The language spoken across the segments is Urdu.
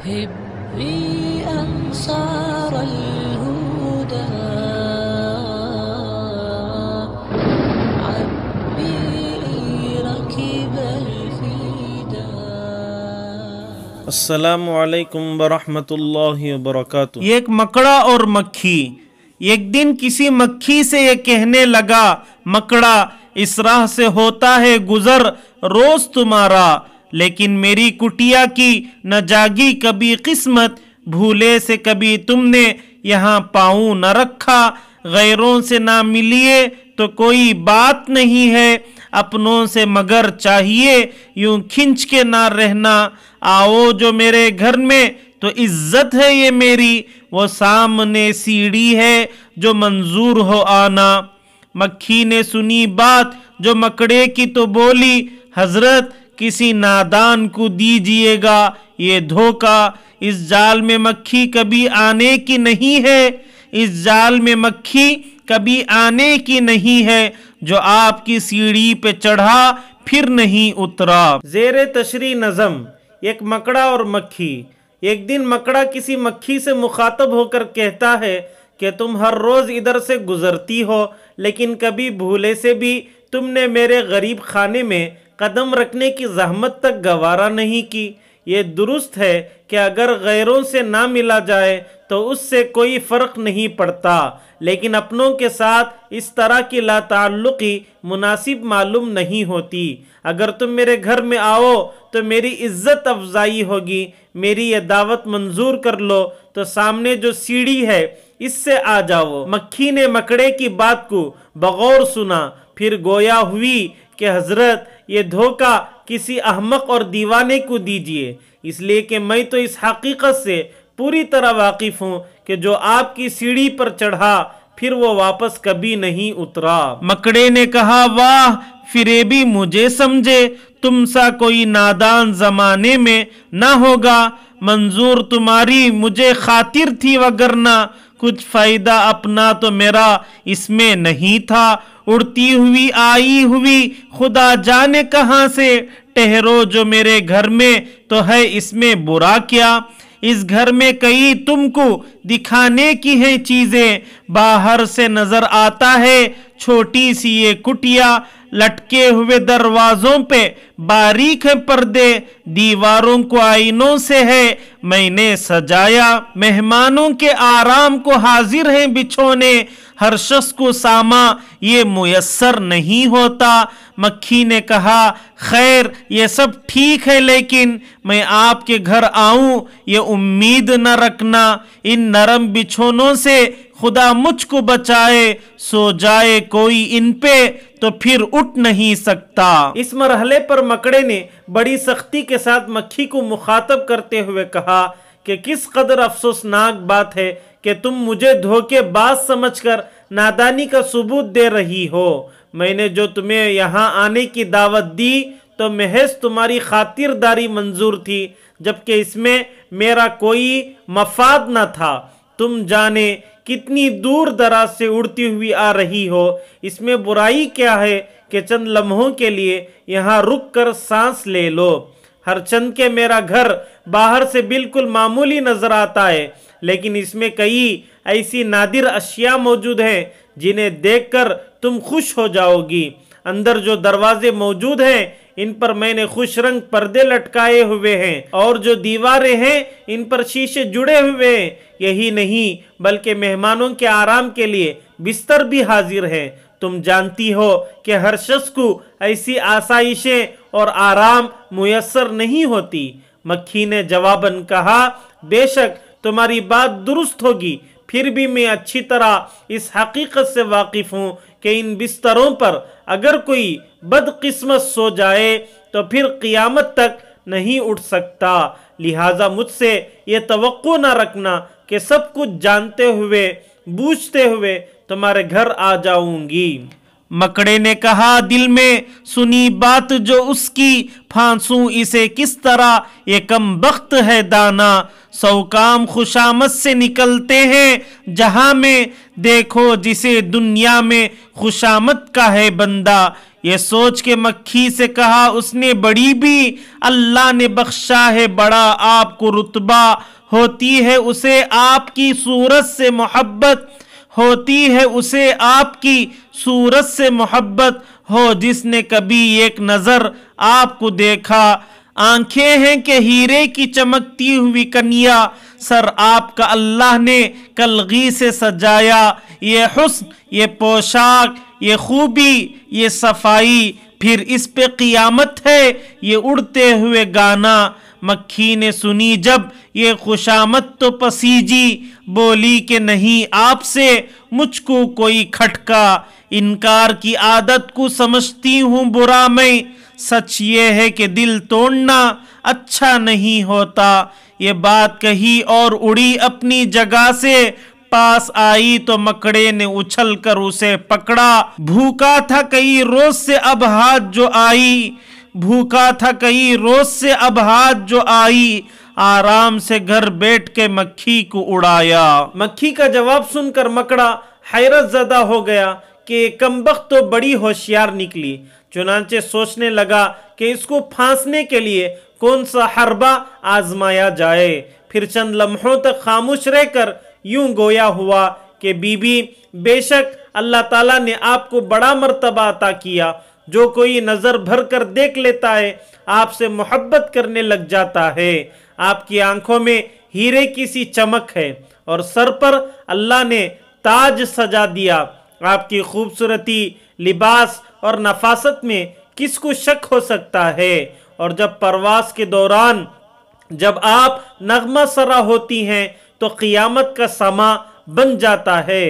هبي أنصار الهدى عبي ركب الفدا. السلام علیکم ورحمۃ اللہ وبرکاتہ۔ ایک مکڑا اور مکھی۔ ایک دن کسی مکھی سے یہ کہنے لگا، مکڑا اس راہ سے ہوتا ہے گزر روز تمہارا، لیکن میری کٹیا کی نہ جاگی کبھی قسمت، بھولے سے کبھی تم نے یہاں پاؤں نہ رکھا، غیروں سے نہ ملیے تو کوئی بات نہیں ہے، اپنوں سے مگر چاہیے یوں کھنچ کے نہ رہنا، آؤ جو میرے گھر میں تو عزت ہے یہ میری، وہ سامنے سیڑھی ہے جو منظور ہو آنا۔ مکھی نے سنی بات جو مکڑے کی تو بولی، حضرت کسی نادان کو دیجئے گا یہ دھوکہ، اس جال میں مکھی کبھی آنے کی نہیں ہے، اس جال میں مکھی کبھی آنے کی نہیں ہے، جو آپ کی سیڑھی پہ چڑھا پھر نہیں اترا۔ زیر تشریح نظم۔ ایک مکڑا اور مکھی۔ ایک دن مکڑا کسی مکھی سے مخاطب ہو کر کہتا ہے کہ تم ہر روز ادھر سے گزرتی ہو، لیکن کبھی بھولے سے بھی تم نے میرے غریب خانے میں قدم رکھنے کی زحمت تک گوارا نہیں کی۔ یہ درست ہے کہ اگر غیروں سے نہ ملا جائے تو اس سے کوئی فرق نہیں پڑتا، لیکن اپنوں کے ساتھ اس طرح کی لا تعلقی مناسب معلوم نہیں ہوتی۔ اگر تم میرے گھر میں آؤ تو میری عزت افزائی ہوگی، میری یہ دعوت منظور کر لو تو سامنے جو سیڑھی ہے اس سے آ جاؤ۔ مکھی نے مکڑے کی بات کو بغور سنا، پھر گویا ہوئی کہ حضرت یہ دھوکہ کسی احمق اور دیوانے کو دیجئے، اس لیے کہ میں تو اس حقیقت سے پوری طرح واقف ہوں کہ جو آپ کی سیڑھی پر چڑھا پھر وہ واپس کبھی نہیں اترا۔ مکڑے نے کہا، واہ فریبی مجھے سمجھے، تم سا کوئی نادان زمانے میں نہ ہوگا، منظور تمہاری مجھے خاطر تھی وگرنہ کچھ فائدہ اپنا تو میرا اس میں نہیں تھا، اڑتی ہوئی آئی ہوئی خدا جانے کہاں سے، ٹھہرو جو میرے گھر میں تو ہے اس میں برا کیا، اس گھر میں کئی تم کو دکھانے کی ہیں چیزیں، باہر سے نظر آتا ہے چھوٹی سی یہ کٹیا، لٹکے ہوئے دروازوں پہ باریک ہے پردے، دیواروں کو آئینوں سے ہے میں نے سجایا، مہمانوں کے آرام کو حاضر ہیں بچھونے، ہر شخص کو ساما یہ میسر نہیں ہوتا۔ مکھی نے کہا، خیر یہ سب ٹھیک ہے، لیکن میں آپ کے گھر آؤں یہ امید نہ رکھنا، ان نرم بچھونوں سے خدا مجھ کو بچائے، سو جائے کوئی ان پہ تو پھر اٹھ نہیں سکتا۔ اس مرحلے پر مکڑے نے بڑی سختی کے ساتھ مکھی کو مخاطب کرتے ہوئے کہا کہ کس قدر افسوسناک بات ہے کہ تم مجھے دھوکے باز سمجھ کر نادانی کا ثبوت دے رہی ہو۔ میں نے جو تمہیں یہاں آنے کی دعوت دی تو محض تمہاری خاطرداری منظور تھی، جبکہ اس میں میرا کوئی مفاد نہ تھا۔ تم جانے کتنی دور دراز سے اڑتی ہوئی آ رہی ہو، اس میں برائی کیا ہے کہ چند لمحوں کے لیے یہاں رک کر سانس لے لو۔ ہر چند کے میرا گھر باہر سے بالکل معمولی نظر آتا ہے، لیکن اس میں کئی ایسی نادر اشیاء موجود ہیں جنہیں دیکھ کر تم خوش ہو جاؤ گی۔ اندر جو دروازے موجود ہیں ان پر میں نے خوش رنگ پردے لٹکائے ہوئے ہیں، اور جو دیواریں ہیں ان پر شیشے جڑے ہوئے ہیں، یہی نہیں بلکہ مہمانوں کے آرام کے لیے بستر بھی حاضر ہیں۔ تم جانتی ہو کہ ہر شخص کو ایسی آسائشیں اور آرام میسر نہیں ہوتی۔ مکھی نے جواباً کہا، بے شک تمہاری بات درست ہوگی، پھر بھی میں اچھی طرح اس حقیقت سے واقف ہوں کہ ان بستروں پر اگر کوئی بدقسمت سو جائے تو پھر قیامت تک نہیں اٹھ سکتا، لہٰذا مجھ سے یہ توقع نہ رکھنا کہ سب کچھ جانتے ہوئے بوجھتے ہوئے تمہارے گھر آ جاؤں گی۔ مکڑے نے کہا، دل میں سنی بات جو اس کی پھانسوں اسے کس طرح، یہ کم بخت ہے دانا، سو کام خوشامد سے نکلتے ہیں جہاں میں، دیکھو جسے دنیا میں خوشامد کا ہے بندہ، یہ سوچ کے مکھی سے کہا اس نے بڑی بھی اللہ نے بخشا ہے بڑا آپ کو رتبہ، ہوتی ہے اسے آپ کی صورت سے محبت، ہوتی ہے اسے آپ کی صورت سے محبت، ہو جس نے کبھی ایک نظر آپ کو دیکھا، آنکھیں ہیں کہ ہیرے کی چمکتی ہوئی کنیا، سر آپ کا اللہ نے کلغی سے سجایا، یہ حسن، یہ پوشاک، یہ خوبی، یہ صفائی، پھر اس پہ قیامت ہے یہ اڑتے ہوئے گانا۔ مکھی نے سنی جب یہ خوشامد تو پسیجی، بولی کہ نہیں آپ سے مجھ کو کوئی کھٹکا، انکار کی عادت کو سمجھتی ہوں برا میں، سچ یہ ہے کہ دل توڑنا اچھا نہیں ہوتا۔ یہ بات کہی اور اڑی اپنی جگہ سے، پاس آئی تو مکڑے نے اچھل کر اسے پکڑا، بھوکا تھا کئی روز سے اب ہاتھ جو آئی، بھوکا تھا کئی روز سے اب ہاتھ جو آئی، آرام سے گھر بیٹھ کے مکھی کو اڑایا۔ مکھی کا جواب سن کر مکڑا حیرت زدہ ہو گیا کہ یہ کمبخت تو بڑی ہوشیار نکلی، چنانچہ سوچنے لگا کہ اس کو پھانسنے کے لیے کون سا حربہ آزمایا جائے۔ پھر چند لمحوں تک خاموش رہ کر یوں گویا ہوا کہ بی بی، بے شک اللہ تعالیٰ نے آپ کو بڑا مرتبہ عطا کیا، جو کوئی نظر بھر کر دیکھ لیتا ہے آپ سے محبت کرنے لگ جاتا ہے، آپ کی آنکھوں میں ہیرے کی سی چمک ہے اور سر پر اللہ نے تاج سجا دیا، آپ کی خوبصورتی، لباس اور نفاست میں کس کو شک ہو سکتا ہے، اور جب پرواز کے دوران جب آپ نغمہ سرا ہوتی ہیں تو قیامت کا سما بن جاتا ہے۔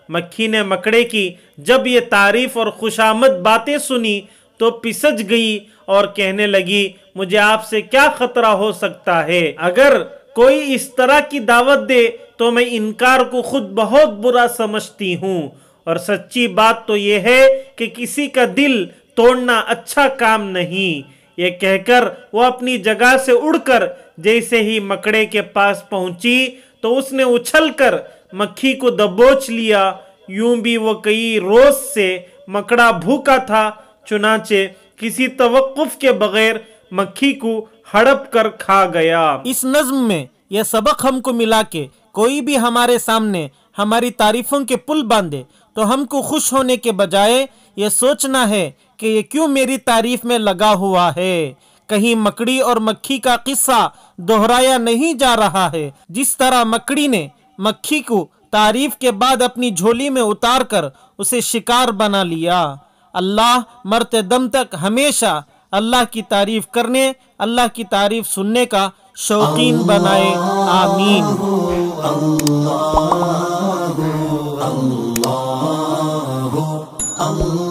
مکھی نے مکڑے کی جب یہ تعریف اور خوشامد باتیں سنی تو پسج گئی اور کہنے لگی مجھے آپ سے کیا خطرہ ہو سکتا ہے، اگر کوئی اس طرح کی دعوت دے تو میں انکار کو خود بہت برا سمجھتی ہوں، اور سچی بات تو یہ ہے کہ کسی کا دل توڑنا اچھا کام نہیں۔ یہ کہہ کر وہ اپنی جگہ سے اڑ کر جیسے ہی مکڑے کے پاس پہنچی تو اس نے اچھل کر مکھی کو دبوچ لیا، یوں بھی وہ کئی روز سے مکڑا بھوکا تھا، چنانچہ کسی توقف کے بغیر مکھی کو ہڑپ کر کھا گیا۔ اس نظم میں یہ سبق ہم کو ملا کہ کوئی بھی ہمارے سامنے ہماری تعریفوں کے پل باندھے تو ہم کو خوش ہونے کے بجائے یہ سوچنا ہے کہ یہ کیوں میری تعریف میں لگا ہوا ہے، کہیں مکڑی اور مکھی کا قصہ دہرایا نہیں جا رہا ہے۔ جس طرح مکڑی نے مکھی کو تعریف کے بعد اپنی جھولی میں اتار کر اسے شکار بنا لیا، اللہ مرتے دم تک ہمیشہ اللہ کی تعریف کرنے، اللہ کی تعریف سننے کا شوقین بنائے، آمین۔ اللہ